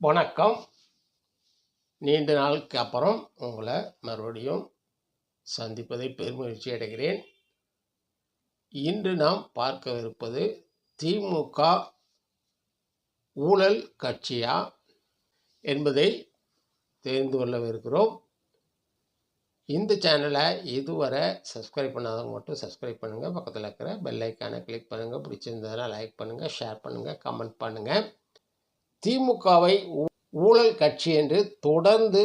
வணக்கம். நீண்ட நாளுக்கு அப்புறம் உங்களை மறுபடியும் சந்திப்பதை பெருமகிழ்ச்சி அடைகிறேன். இன்று நாம் பார்க்கவிருப்பது திமுக ஊழல் கட்சியா என்பதை தெரிந்து கொள்ளவிருக்கிறோம். இந்த சேனலை இதுவரை சப்ஸ்கிரைப் பண்ணாதவங்க மட்டும் சப்ஸ்கிரைப் பண்ணுங்கள். பக்கத்தில் இருக்கிற பெல் ஐக்கானை கிளிக் பண்ணுங்கள். பிடிச்சிருந்ததுன்னா லைக் பண்ணுங்கள், ஷேர் பண்ணுங்கள், கமெண்ட் பண்ணுங்கள். திமுகவை ஊழல் கட்சி என்று தொடர்ந்து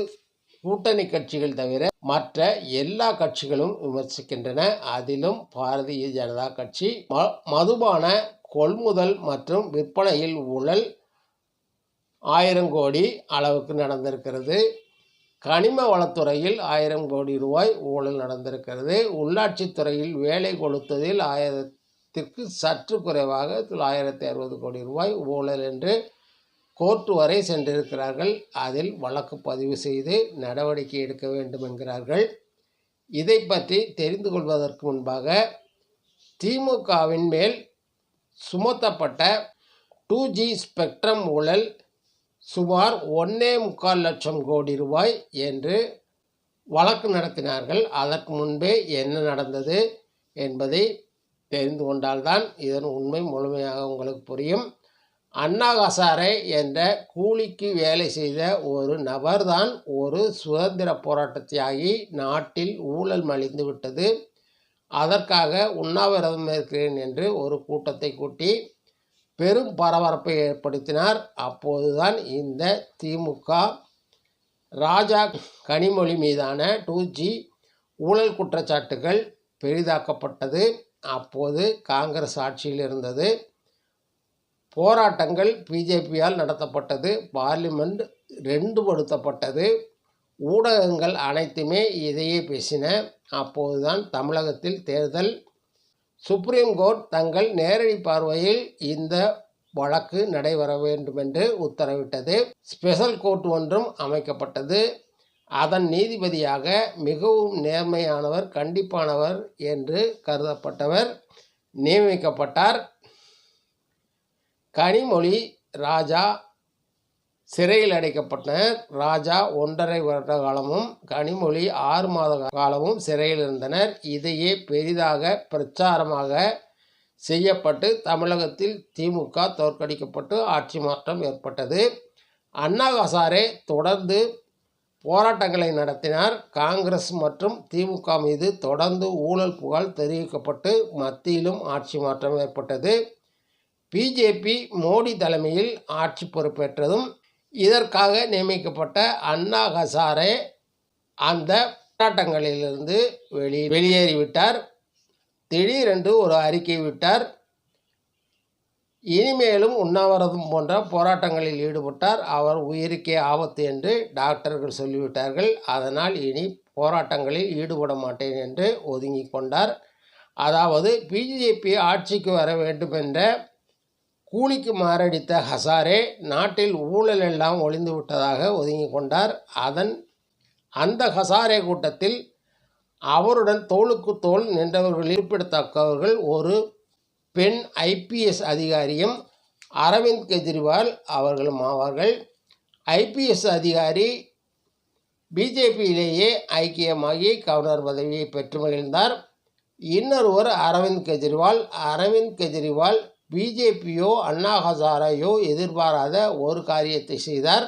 கூட்டணி கட்சிகள் தவிர மற்ற எல்லா கட்சிகளும் விமர்சிக்கின்றன. அதிலும் பாரதிய ஜனதா கட்சி மதுபான கொள்முதல் மற்றும் விற்பனையில் ஊழல் 1000 கோடி அளவுக்கு நடந்திருக்கிறது. கனிம வளத்துறையில் 1000 கோடி ரூபாய் ஊழல் நடந்திருக்கிறது. உள்ளாட்சித்துறையில் வேலை கொடுத்ததில் 1000த்திற்கு சற்று குறைவாக 960 கோடி ரூபாய் ஊழல் என்று கோர்ட்டு வரை சென்றிருக்கிறார்கள். அதில் வழக்கு பதிவு செய்து நடவடிக்கை எடுக்க வேண்டும் என்கிறார்கள். இதை பற்றி தெரிந்து கொள்வதற்கு முன்பாக திமுகவின் மேல் சுமத்தப்பட்ட 2G ஸ்பெக்ட்ரம் ஊழல் சுமார் 1.25 லட்சம் கோடி ரூபாய் என்று வழக்கு நடத்தினார்கள். அதற்கு முன்பே என்ன நடந்தது என்பதை தெரிந்து கொண்டால்தான் இதன் உண்மை முழுமையாக உங்களுக்கு புரியும். அண்ணா ஹசாரே என்ற கூலிக்கு வேலை செய்த ஒரு நபர்தான் ஒரு சுதந்திர போராட்ட தியாகி. நாட்டில் ஊழல் மலிந்து விட்டது, அதற்காக உண்ணாவிரதம் இருக்கிறேன் என்று ஒரு கூட்டத்தை கூட்டி பெரும் பரபரப்பை ஏற்படுத்தினார். அப்போதுதான் இந்த திமுக ராஜா கனிமொழி மீதான 2G ஊழல் குற்றச்சாட்டுகள் பெரிதாக்கப்பட்டது. அப்போது காங்கிரஸ் ஆட்சியில் இருந்தது. போராட்டங்கள் பிஜேபியால் நடத்தப்பட்டது. பார்லிமெண்ட் 2 படுத்தப்பட்டது. ஊடகங்கள் அனைத்துமே இதையே பேசின. அப்போதுதான் தமிழகத்தில் தேர்தல். சுப்ரீம் கோர்ட் தங்கள் நேரடி பார்வையில் இந்த வழக்கு நடைபெற வேண்டும் என்று உத்தரவிட்டது. ஸ்பெஷல் கோர்ட் ஒன்றும் அமைக்கப்பட்டது. அதன் நீதிபதியாக மிகவும் நேர்மையானவர், கண்டிப்பானவர் என்று கருதப்பட்டவர் நியமிக்கப்பட்டார். கனிமொழி ராஜா சிறையில் அடைக்கப்பட்டனர். ராஜா 1.5 வருட காலமும் கனிமொழி 6 மாத காலமும் சிறையில் இருந்தனர். இதையே பெரிதாக பிரச்சாரமாக செய்யப்பட்டு தமிழகத்தில் திமுக தோற்கடிக்கப்பட்டு ஆட்சி மாற்றம் ஏற்பட்டது. அண்ணா ஹசாரே தொடர்ந்து போராட்டங்களை நடத்தினார். காங்கிரஸ் மற்றும் திமுக மீது தொடர்ந்து ஊழல் புகார் தெரிவிக்கப்பட்டு மத்தியிலும் ஆட்சி மாற்றம் ஏற்பட்டது. பிஜேபி மோடி தலைமையில் ஆட்சி பொறுப்பேற்றதும் இதற்காக நியமிக்கப்பட்ட அண்ணா ஹசாரே அந்த போராட்டங்களிலிருந்து வெளியேறிவிட்டார். திடீரென்று ஒரு அறிக்கை விட்டார். இனிமேலும் உண்ணாவிரதம் போன்ற போராட்டங்களில் ஈடுபட்டார். அவர் உயிருக்கே ஆபத்து என்று டாக்டர்கள் சொல்லிவிட்டார்கள். அதனால் இனி போராட்டங்களில் ஈடுபட மாட்டேன் என்று ஒதுங்கி கொண்டார். அதாவது பிஜேபி ஆட்சிக்கு வர வேண்டும் என்ற கூலிக்கு மாரடித்த ஹசாரே நாட்டில் ஊழல் எல்லாம் ஒளிந்து விட்டதாக ஒதுங்கி கொண்டார். அந்த ஹசாரே கூட்டத்தில் அவருடன் தோளுக்கு தோள் நின்றவர்கள் குறிப்பிடத்தக்கவர்கள் ஒரு பெண் IPS அதிகாரியும் அரவிந்த் கெஜ்ரிவால் அவர்களும் ஆவார்கள். IPS அதிகாரி பிஜேபியிலேயே ஐக்கியமாகி கவர்னர் பதவியை பெற்று மகிழ்ந்தார். இன்னொருவர் அரவிந்த் கெஜ்ரிவால் பிஜேபியோ அண்ணா ஹசாரையோ எதிர்பாராத ஒரு காரியத்தை செய்தார்.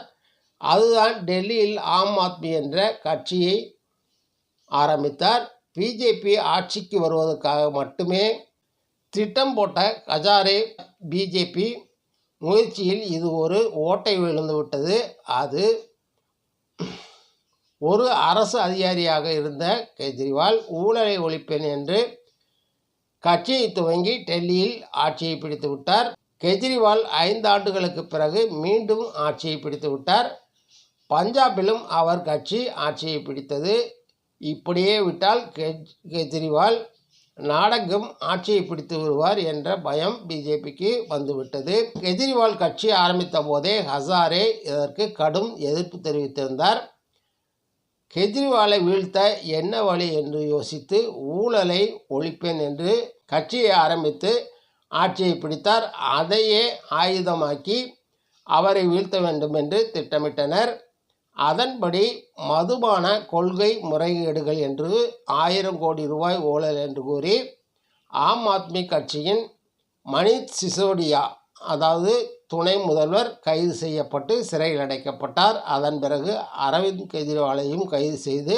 அதுதான் டெல்லியில் ஆம் ஆத்மி என்ற கட்சியை ஆரம்பித்தார். பிஜேபி ஆட்சிக்கு வருவதற்காக மட்டுமே திட்டம் போட்ட ஹசாரே பிஜேபி முயற்சியில் இது ஒரு ஓட்டை விழுந்துவிட்டது. அது ஒரு அரசு அதிகாரியாக இருந்த கெஜ்ரிவால் ஊழலை ஒழிப்பேன் என்று கட்சியை துவங்கி டெல்லியில் ஆட்சியை பிடித்து விட்டார். கெஜ்ரிவால் 5 ஆண்டுகளுக்கு பிறகு மீண்டும் ஆட்சியை பிடித்து விட்டார். பஞ்சாபிலும் அவர் கட்சி ஆட்சியை பிடித்தது. இப்படியே விட்டால் கெஜ்ரிவால் நாடெங்கும் ஆட்சியை பிடித்து வருவார் என்ற பயம் பிஜேபிக்கு வந்துவிட்டது. கெஜ்ரிவால் கட்சி ஆரம்பித்த போதே ஹசாரே இதற்கு கடும் எதிர்ப்பு தெரிவித்திருந்தார். கெஜ்ரிவாலை வீழ்த்த என்ன வழி என்று யோசித்து ஊழலை ஒழிப்பேன் என்று கட்சியை ஆரம்பித்து ஆட்சியை பிடித்தார். அதையே ஆயுதமாக்கி அவரை வீழ்த்த வேண்டும் என்று திட்டமிட்டனர். அதன்படி மதுபான கொள்கை முறைகேடுகள் என்று 1000 கோடி ரூபாய் ஊழல் என்று கூறி ஆம் ஆத்மி கட்சியின் மணீஷ் சிசோடியா, அதாவது துணை முதல்வர், கைது செய்யப்பட்டு சிறையில் அடைக்கப்பட்டார். அதன் பிறகு அரவிந்த் கெஜ்ரிவாலையும் கைது செய்து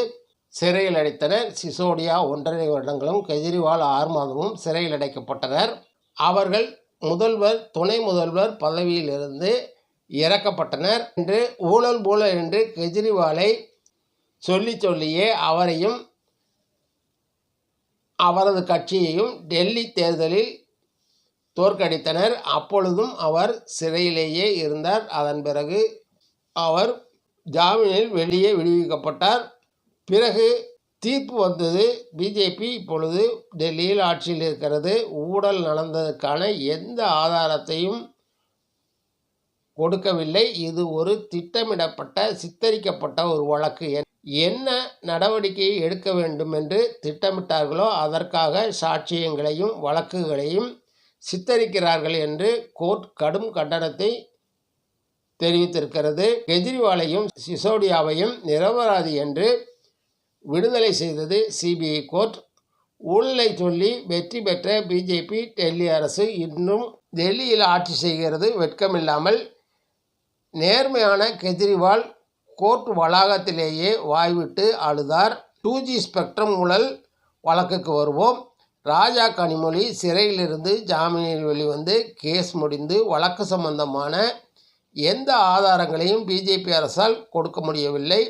சிறையில் அடைத்தனர். சிசோடியா 1.5 வருடங்களும், கெஜ்ரிவால் 6 மாதமும் சிறையில் அடைக்கப்பட்டனர். அவர்கள் முதல்வர், துணை முதல்வர் பதவியிலிருந்து இறக்கப்பட்டனர். என்று ஊழல் என்று கெஜ்ரிவாலை சொல்லியே அவரையும் அவரது கட்சியையும் டெல்லி தேர்தலில் தோற்கடித்தனர். அப்பொழுதும் அவர் சிறையிலேயே இருந்தார். அதன் பிறகு அவர் ஜாமீனில் வெளியே விடுவிக்கப்பட்டார். பிறகு தீர்ப்பு வந்தது. பிஜேபி இப்பொழுது டெல்லியில் ஆட்சியில் இருக்கிறது. ஊழல் நடந்ததற்கான எந்த ஆதாரத்தையும் கொடுக்கவில்லை. இது ஒரு திட்டமிடப்பட்ட, சித்தரிக்கப்பட்ட ஒரு வழக்கு. என்ன நடவடிக்கை எடுக்க வேண்டும் என்று திட்டமிட்டார்களோ அதற்காக சாட்சியங்களையும் வழக்குகளையும் சித்தரிக்கிறார்கள் என்று கோர்ட் கடும் கண்டனத்தை தெரிவித்திருக்கிறது. கெஜ்ரிவாலையும் சிசோடியாவையும் நிரபராதி என்று விடுதலை செய்தது சிபிஐ கோர்ட். ஊழலை சொல்லி வெற்றி பெற்ற பிஜேபி டெல்லி அரசு இன்னும் டெல்லியில் ஆட்சி செய்கிறது வெட்கமில்லாமல். நேர்மையான கெஜ்ரிவால் கோர்ட் வளாகத்திலேயே வாய்விட்டு அழுதார். 2G ஸ்பெக்ட்ரம் ஊழல் வழக்குக்கு வருவோம். ராஜா கனிமொழி சிறையிலிருந்து ஜாமீனில் வெளிவந்து கேஸ் முடிந்து வழக்கு சம்பந்தமான எந்த ஆதாரங்களையும் பிஜேபி அரசால் கொடுக்க முடியவில்லை.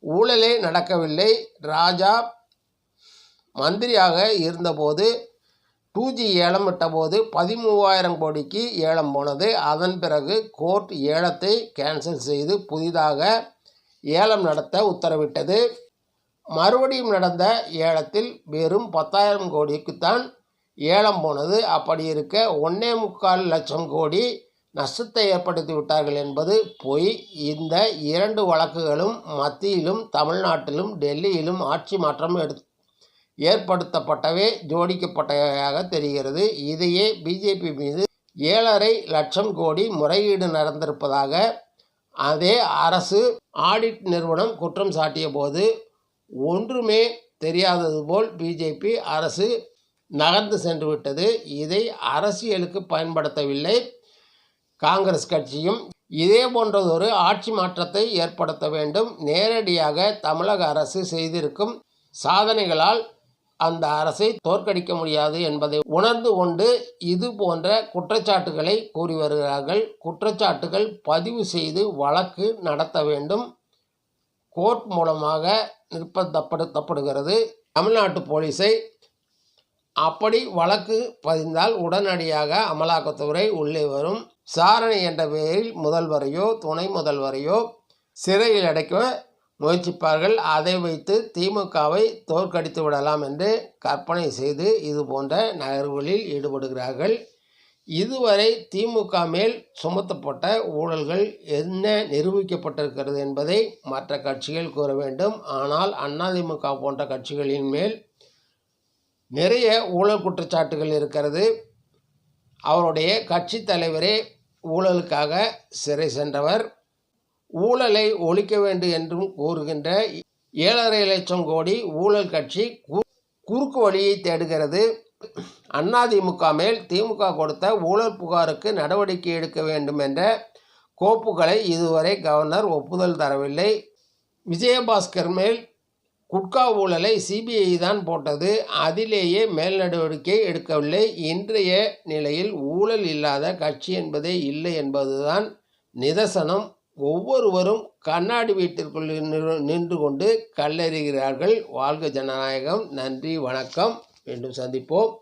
ஊழலே நடக்கவில்லை. ராஜா மந்திரியாக இருந்தபோது 2G ஏலம் விட்டபோது 13,000 கோடிக்கு ஏலம் போனது. அதன் பிறகு கோர்ட் ஏலத்தை கேன்சல் செய்து புதிதாக ஏலம் நடத்த உத்தரவிட்டது. மறுபடியும் நடந்த ஏலத்தில் வெறும் 10,000 கோடிக்குத்தான் ஏலம் போனது. அப்படி இருக்க 1.25 லட்சம் கோடி நஷ்டத்தை ஏற்படுத்தி விட்டார்கள் என்பது பொய். இந்த 2 வழக்குகளும் மத்தியிலும் தமிழ்நாட்டிலும் டெல்லியிலும் ஆட்சி மாற்றம் ஏற்படுத்தப்பட்டவே, ஜோடிக்கப்பட்டவையாக தெரிகிறது. இதையே பிஜேபி மீது 7.5 லட்சம் கோடி முறையீடு நடந்திருப்பதாக அதே அரசு ஆடிட் நிறுவனம் குற்றம் சாட்டிய போது ஒன்றுமே தெரியாதது போல் பிஜேபி அரசு நகர்ந்து சென்று விட்டது. இதை அரசியலுக்கு பயன்படுத்தவில்லை காங்கிரஸ் கட்சியும். இதே போன்றதொரு ஆட்சி மாற்றத்தை ஏற்படுத்த வேண்டும். நேரடியாக தமிழக அரசு செய்திருக்கும் சாதனைகளால் அந்த அரசை தோற்கடிக்க முடியாது என்பதை உணர்ந்து கொண்டு இது போன்ற குற்றச்சாட்டுகளை கூறி வருகிறார்கள். குற்றச்சாட்டுகள் பதிவு செய்து வழக்கு நடத்த வேண்டும். கோர்ட் மூலமாக நிர்பந்தப்படுத்தப்படுகிறது தமிழ்நாட்டு போலீஸை. அப்படி வழக்கு பதிந்தால் உடனடியாக அமலாக்கத்துறை உள்ளே வரும். விசாரணை என்ற பெயரில் முதல்வரையோ துணை முதல்வரையோ சிறையில் அடைக்க முயற்சிப்பார்கள். அதை வைத்து திமுகவை தோற்கடித்து விடலாம் என்று கற்பனை செய்து இது போன்ற நகர்வுகளில் ஈடுபடுகிறார்கள். இதுவரை திமுக மேல் சுமத்தப்பட்ட ஊழல்கள் என்ன நிரூபிக்கப்பட்டிருக்கிறது என்பதை மற்ற கட்சிகள் கூற வேண்டும். ஆனால் அதிமுக போன்ற கட்சிகளின் மேல் நிறைய ஊழல் குற்றச்சாட்டுகள் இருக்கிறது. அவருடைய கட்சி தலைவரே ஊழலுக்காக சிறை சென்றவர். ஊழலை ஒழிக்க வேண்டும் என்றும் கூறுகின்ற 7.5 லட்சம் கோடி ஊழல் கட்சி குறுக்கு வழியை தேடுகிறது. அதிமுக மேல் திமுக கொடுத்த ஊழல் புகாருக்கு நடவடிக்கை எடுக்க வேண்டும் என்ற கோப்புகளை இதுவரை கவர்னர் ஒப்புதல் தரவில்லை. விஜயபாஸ்கர் மேல் குட்கா ஊழலை சிபிஐ தான் போட்டது. அதிலேயே மேல் நடவடிக்கை எடுக்கவில்லை. இன்றைய நிலையில் ஊழல் இல்லாத கட்சி என்பதே இல்லை என்பதுதான் நிதர்சனம். ஒவ்வொருவரும் கண்ணாடி வீட்டிற்குள் நின்று கொண்டு கல்லெறிகிறார்கள். வாழ்க ஜனநாயகம். நன்றி, வணக்கம். மீண்டும் சந்திப்போம்.